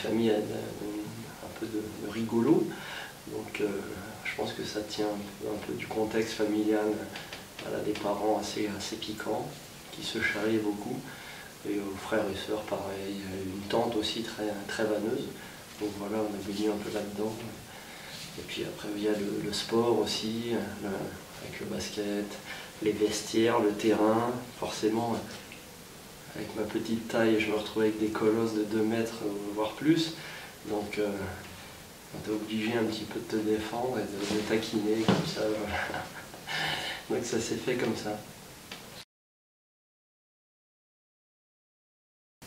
famille un peu de rigolo. Donc je pense que ça tient un peu du contexte familial, voilà, des parents assez piquants, qui se charrient beaucoup. Et aux frères et sœurs, pareil. Une tante aussi très vanneuse. Donc voilà, on a baigné un peu là-dedans. Et puis après, il y a le sport aussi, avec le basket, les vestiaires, le terrain. Forcément, avec ma petite taille, je me retrouvais avec des colosses de 2 mètres, voire plus. Donc on était obligé un petit peu de te défendre et de taquiner comme ça. Voilà. Donc ça s'est fait comme ça.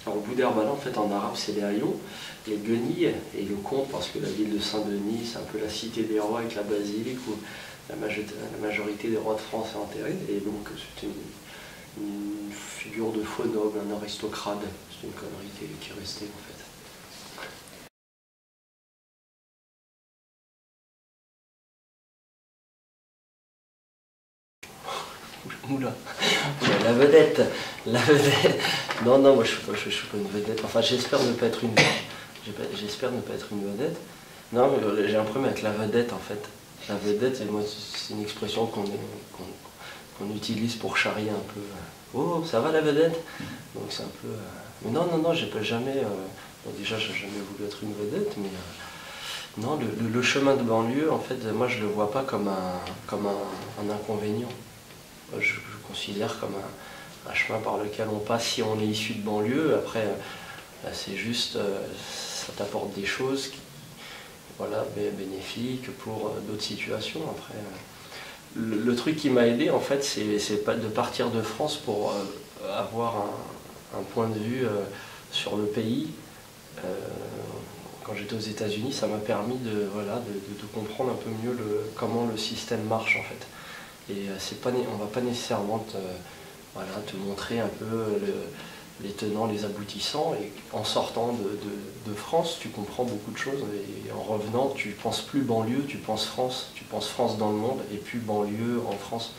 Alors, Boudherbala, en fait, en arabe, c'est les haillons, les guenilles et le comte, parce que la ville de Saint-Denis, c'est un peu la cité des rois avec la basilique où la majorité des rois de France est enterrée. Et donc, c'était une figure de faux noble, un aristocrate. C'est une connerie qui est restée, en fait. Oula, la vedette. Non, moi je suis pas une vedette. Enfin, j'espère ne pas être une vedette. Non, mais j'ai un problème avec la vedette en fait. La vedette, c'est une expression qu'on utilise pour charrier un peu. Oh, ça va la vedette? Donc c'est un peu. Mais non, j'ai pas jamais. Bon, déjà, j'ai jamais voulu être une vedette, mais. Non, le chemin de banlieue, en fait, moi je le vois pas comme un inconvénient. Je considère comme un chemin par lequel on passe si on est issu de banlieue. Après, c'est juste, ça t'apporte des choses voilà, bénéfiques pour d'autres situations. Après, le truc qui m'a aidé, en fait, c'est de partir de France pour avoir un point de vue sur le pays. Quand j'étais aux États-Unis, ça m'a permis de comprendre un peu mieux comment le système marche, en fait. Et on ne va pas nécessairement te montrer un peu les tenants, les aboutissants. Et en sortant de France, tu comprends beaucoup de choses. Et en revenant, tu ne penses plus banlieue, tu penses France dans le monde, et puis banlieue en France.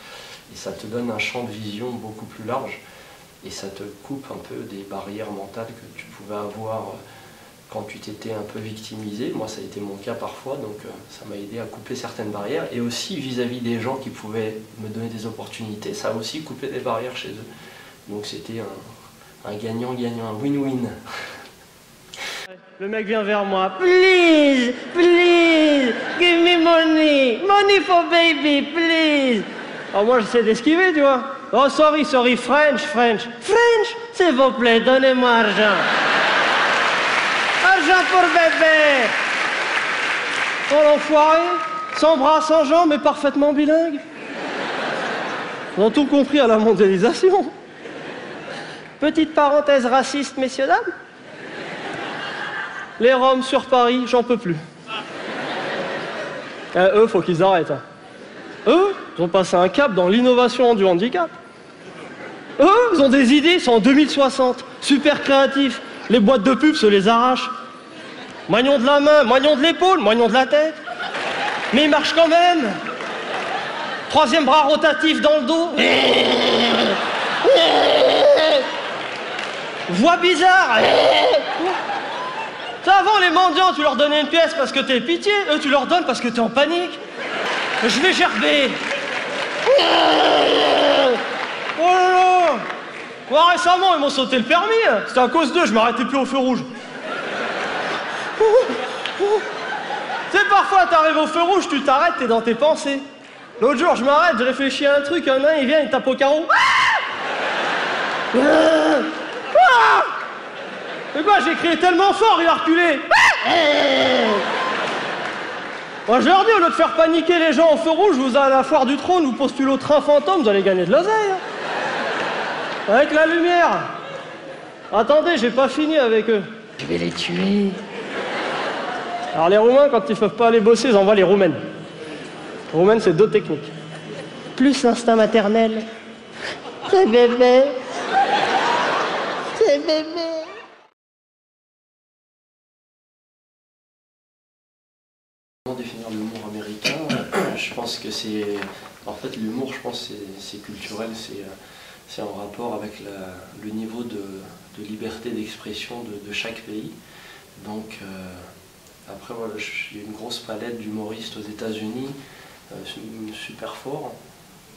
Et ça te donne un champ de vision beaucoup plus large. Et ça te coupe un peu des barrières mentales que tu pouvais avoir quand tu t'étais un peu victimisé. Moi, ça a été mon cas parfois, donc ça m'a aidé à couper certaines barrières. Et aussi vis-à-vis des gens qui pouvaient me donner des opportunités, ça a aussi coupé des barrières chez eux. Donc c'était un gagnant-gagnant, un win-win. Le mec vient vers moi. Please, please, give me money. Money for baby, please. Alors moi, j'essaie d'esquiver, tu vois. Oh, sorry, French. French, s'il vous plaît, donnez-moi argent. Argent pour bébé. Oh l'enfoiré, sans bras, sans jambes, mais parfaitement bilingue. Ils ont tout compris à la mondialisation. Petite parenthèse raciste, messieurs, dames. Les Roms sur Paris, j'en peux plus. Eux, faut qu'ils arrêtent. Hein. Eux, ils ont passé un cap dans l'innovation du handicap. Eux, ils ont des idées, ils sont en 2060. Super créatifs. Les boîtes de pub se les arrachent. Moignon de la main, moignon de l'épaule, moignon de la tête. Mais ils marchent quand même. 3e bras rotatif dans le dos. Voix bizarre. Avant, les mendiants, tu leur donnais une pièce parce que t'es pitié. Eux, tu leur donnes parce que t'es en panique. Je vais gerber. Oh là là. Moi, récemment, ils m'ont sauté le permis. C'était à cause d'eux, je m'arrêtais plus au feu rouge. Tu sais, parfois, t'arrives au feu rouge, tu t'arrêtes, t'es dans tes pensées. L'autre jour, je m'arrête, je réfléchis à un truc, un nain, il vient, il tape au carreau. Et quoi, j'ai crié tellement fort, il a reculé. Moi, je leur dis, au lieu de faire paniquer les gens au feu rouge, vous allez à la foire du trône, vous postulez au train fantôme, vous allez gagner de l'oseille. Avec la lumière. Attendez, j'ai pas fini avec eux. Je vais les tuer. Alors les Roumains, quand ils peuvent pas aller bosser, ils envoient les Roumaines. Les Roumaines, c'est 2 techniques. Plus l'instinct maternel. C'est bébé. C'est bébé. Comment définir l'humour américain? Je pense que c'est... En fait, l'humour, je pense, c'est culturel, c'est en rapport avec le niveau de liberté d'expression de chaque pays. Donc après voilà, j'ai une grosse palette d'humoristes aux États-Unis, super fort,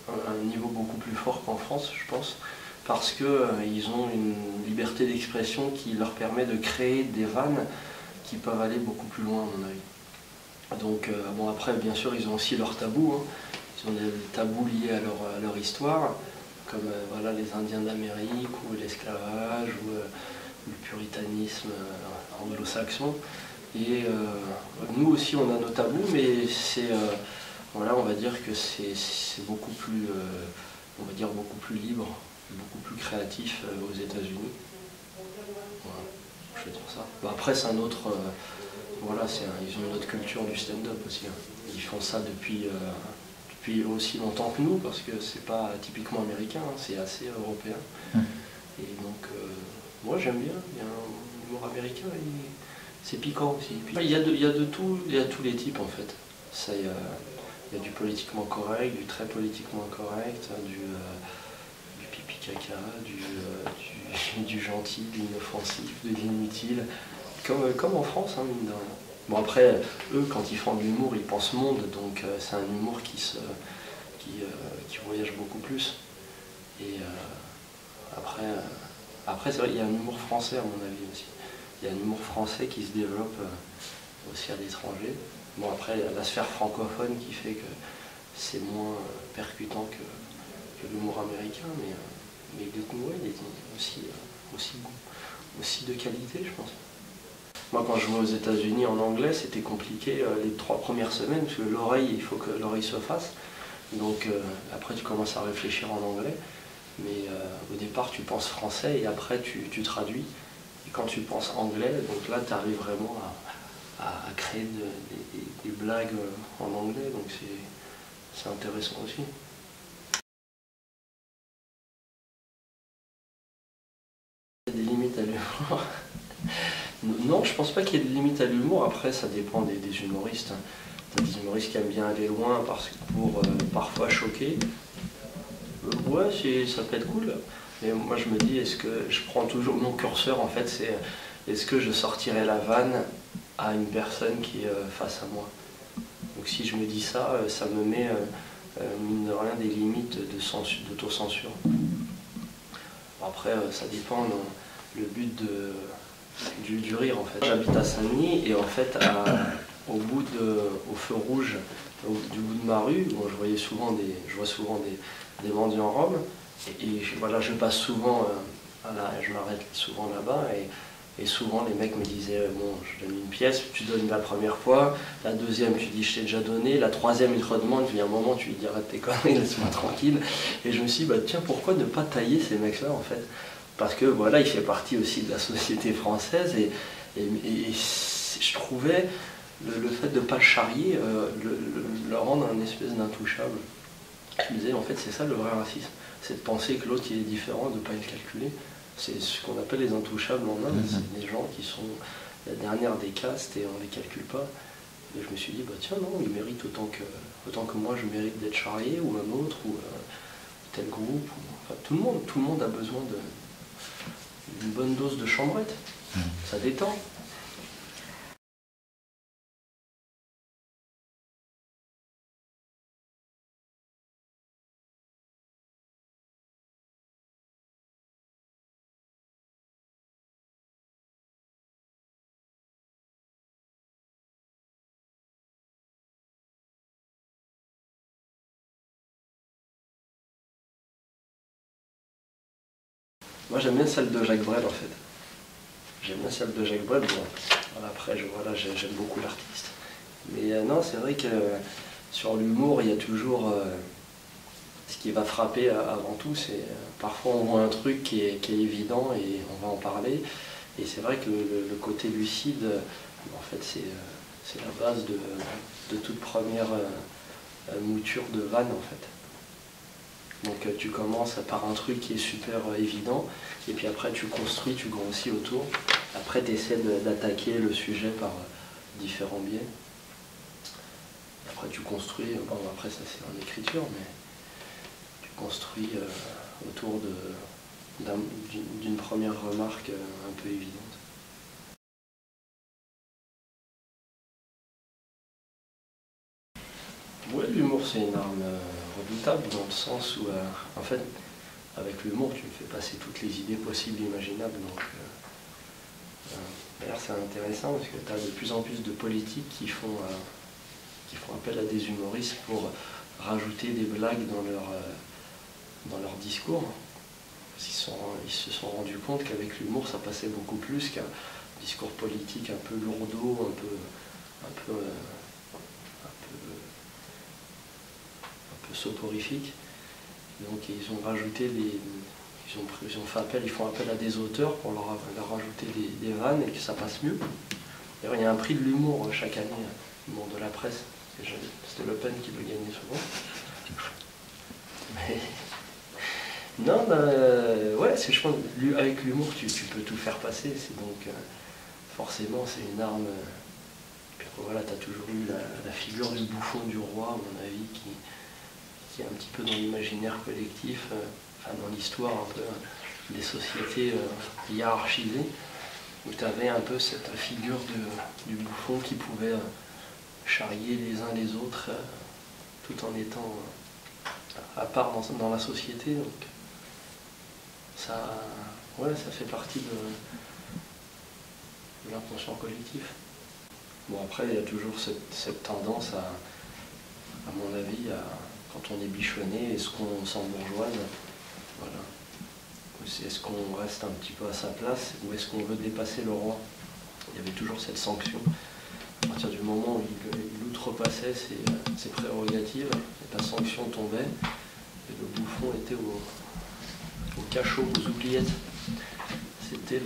un niveau beaucoup plus fort qu'en France, je pense, parce qu'ils ont une liberté d'expression qui leur permet de créer des vannes qui peuvent aller beaucoup plus loin, à mon avis. Donc bon, après, bien sûr, ils ont aussi leurs tabous, hein. Ils ont des tabous liés à leur histoire, comme voilà, les Indiens d'Amérique, ou l'esclavage, ou le puritanisme anglo-saxon. Et nous aussi, on a nos tabous, mais c'est voilà, on va dire que c'est beaucoup plus, on va dire beaucoup plus libre, beaucoup plus créatif aux États-Unis. Voilà, je veux dire ça. Bon, après, c'est un autre, voilà, ils ont une autre culture du stand-up aussi, hein. Ils font ça depuis aussi longtemps que nous, parce que c'est pas typiquement américain, hein, c'est assez européen. Et donc, moi j'aime bien, il y a un humour américain, c'est piquant aussi. Il y a de tout, il y a tous les types en fait. Ça, il y a du politiquement correct, du très politiquement correct, du pipi caca, du gentil, de l'inoffensif, de l'inutile, comme en France, hein, mine de rien. Bon après, eux quand ils font de l'humour, ils pensent monde, donc c'est un humour qui voyage beaucoup plus. Et après c'est vrai, il y a un humour français à mon avis aussi. Il y a un humour français qui se développe aussi à l'étranger. Bon après, la sphère francophone qui fait que c'est moins percutant que l'humour américain, mais ouais, il est aussi de qualité, je pense. Moi, quand je jouais aux États-Unis en anglais, c'était compliqué les 3 premières semaines, parce que l'oreille, il faut que l'oreille se fasse. Donc après, tu commences à réfléchir en anglais. Mais au départ, tu penses français et après, tu traduis. Et quand tu penses anglais, donc là, tu arrives vraiment à créer des blagues en anglais. Donc c'est intéressant aussi. Il y a des limites à l'humour. Non, je pense pas qu'il y ait de limites à l'humour. Après, ça dépend des humoristes. T'as des humoristes qui aiment bien aller loin pour parfois choquer. Ouais, ça peut être cool. Mais moi, je me dis, est-ce que je prends toujours mon curseur en fait, c'est est-ce que je sortirai la vanne à une personne qui est face à moi. Donc si je me dis ça, ça me met mine de rien des limites d'autocensure. Après, ça dépend le but du rire en fait. J'habite à Saint-Denis et en fait au feu rouge du bout de ma rue, bon, je vois souvent des mendiants en Rome et voilà, je passe souvent, je m'arrête souvent là-bas et souvent les mecs me disaient bon, je donne une pièce, tu donnes la première fois, la deuxième tu dis je t'ai déjà donné, la troisième il te redemande, il y a un moment tu lui dis arrête tes conneries, laisse-moi tranquille. Et je me suis dit bah tiens, pourquoi ne pas tailler ces mecs-là en fait, parce que voilà, il fait partie aussi de la société française et je trouvais le fait de ne pas le charrier, le rendre un espèce d'intouchable. Je me disais en fait c'est ça le vrai racisme, c'est de penser que l'autre il est différent, de ne pas le calculer. C'est ce qu'on appelle les intouchables en Inde, c'est des gens qui sont la dernière des castes et on ne les calcule pas. Et je me suis dit bah tiens non, ils méritent autant que moi je mérite d'être charrié, ou un autre, ou tel groupe, enfin tout le monde a besoin d'une bonne dose de chambrette, ça détend. Moi j'aime bien celle de Jacques Brel en fait. J'aime bien celle de Jacques Brel. Bon, voilà, après j'aime beaucoup l'artiste. Mais non, c'est vrai que sur l'humour, il y a toujours ce qui va frapper avant tout, c'est parfois on voit un truc qui est évident et on va en parler. Et c'est vrai que le côté lucide, en fait, c'est la base de toute première mouture de vanne en fait. Donc tu commences par un truc qui est super évident, et puis après tu construis, tu grossis autour. Après tu essaies d'attaquer le sujet par différents biais. Après tu construis, bon après ça c'est en écriture, mais tu construis autour d'une première remarque un peu évidente. l'humour c'est une arme redoutable dans le sens où, en fait, avec l'humour, tu me fais passer toutes les idées possibles et imaginables. Donc, d'ailleurs, c'est intéressant parce que tu as de plus en plus de politiques qui font appel à des humoristes pour rajouter des blagues dans leur discours. Ils se sont rendus compte qu'avec l'humour, ça passait beaucoup plus qu'un discours politique un peu lourdeau, un peu soporifique. Donc ils ont rajouté ils font appel à des auteurs pour leur rajouter des vannes et que ça passe mieux. D'ailleurs, il y a un prix de l'humour chaque année, l'humour de la presse. C'était Le Pen qui le gagnait souvent. Mais... Non, ouais, je pense avec l'humour, tu peux tout faire passer. Donc, forcément, c'est une arme. Puis voilà, tu as toujours eu la figure du bouffon du roi, à mon avis, qui est un petit peu dans l'imaginaire collectif, dans l'histoire un peu des sociétés hiérarchisées, où tu avais un peu cette figure du bouffon qui pouvait charrier les uns les autres tout en étant à part dans la société. Donc ça fait partie de l'inconscient collectif. Bon, après, il y a toujours cette tendance à mon avis, quand on est bichonné, est-ce qu'on s'embourgeoise? Voilà. Est-ce qu'on reste un petit peu à sa place ou est-ce qu'on veut dépasser le roi? Il y avait toujours cette sanction. À partir du moment où il outrepassait ses prérogatives, et la sanction tombait, et le bouffon était au cachot, aux oubliettes. C'était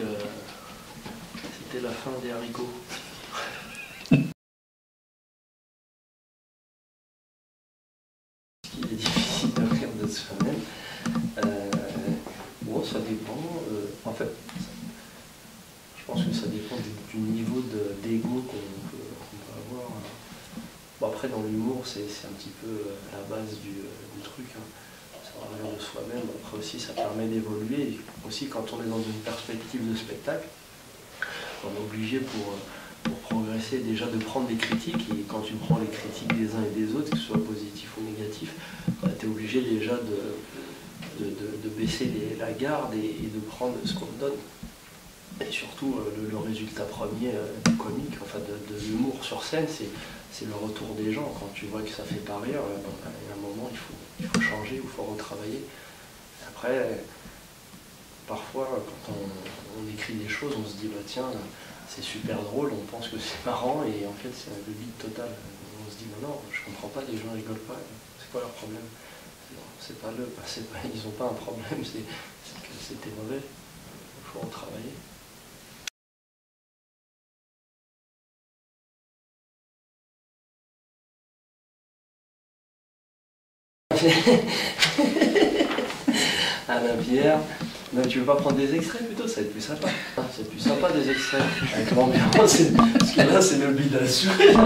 la fin des haricots. Il est difficile de rire de soi-même. Bon, ça dépend. En fait, je pense que ça dépend du niveau d'ego qu'on peut avoir. Bon, après, dans l'humour, c'est un petit peu la base du truc. Hein. C'est rire de soi-même. Après aussi, ça permet d'évoluer. Et aussi, quand on est dans une perspective de spectacle, on est obligé pour progresser déjà de prendre des critiques, et quand tu prends les critiques des uns et des autres, que ce soit positif ou négatif, tu es obligé déjà de baisser la garde et de prendre ce qu'on te donne. Et surtout le résultat premier du comique, enfin de l'humour sur scène, c'est le retour des gens. Quand tu vois que ça fait pas rire, il y a un moment il faut changer, il faut retravailler. Après, parfois quand on écrit des choses, on se dit bah tiens, c'est super drôle, on pense que c'est marrant et en fait c'est un bide total. On se dit non, je comprends pas, les gens rigolent pas, c'est quoi leur problème? C'est pas ils n'ont pas un problème, c'est que c'était mauvais, il faut retravailler. Alain Pierre. Non, tu veux pas prendre des extraits plutôt? Ça va être plus sympa. C'est plus sympa des extraits. Avec l'ambiance, parce que là c'est le bide à suer. Non,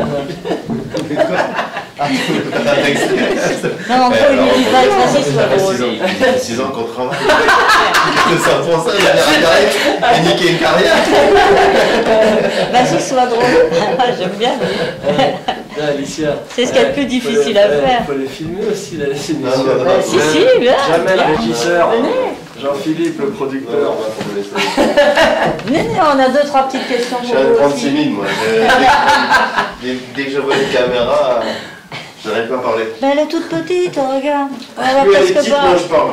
on peut lui dire pas que soit drôle. 6 ans qu'on travaille. Ça pour ça, il a niqué une carrière. Vas-y, soit drôle. J'aime bien. Alicia. C'est ce qu'il y a de plus difficile à faire. Il faut les filmer aussi, là, ces Non, si, bien. Jamais le régisseur. Jean-Philippe, le producteur. Venez, on a 2-3 petites questions Je pour suis vous à prendre aussi. timide, moi. Dès que je vois les caméras, je n'arrive pas à parler. Ben, elle est toute petite, regarde. On va Plus elle est presque petite, pas. moins je parle.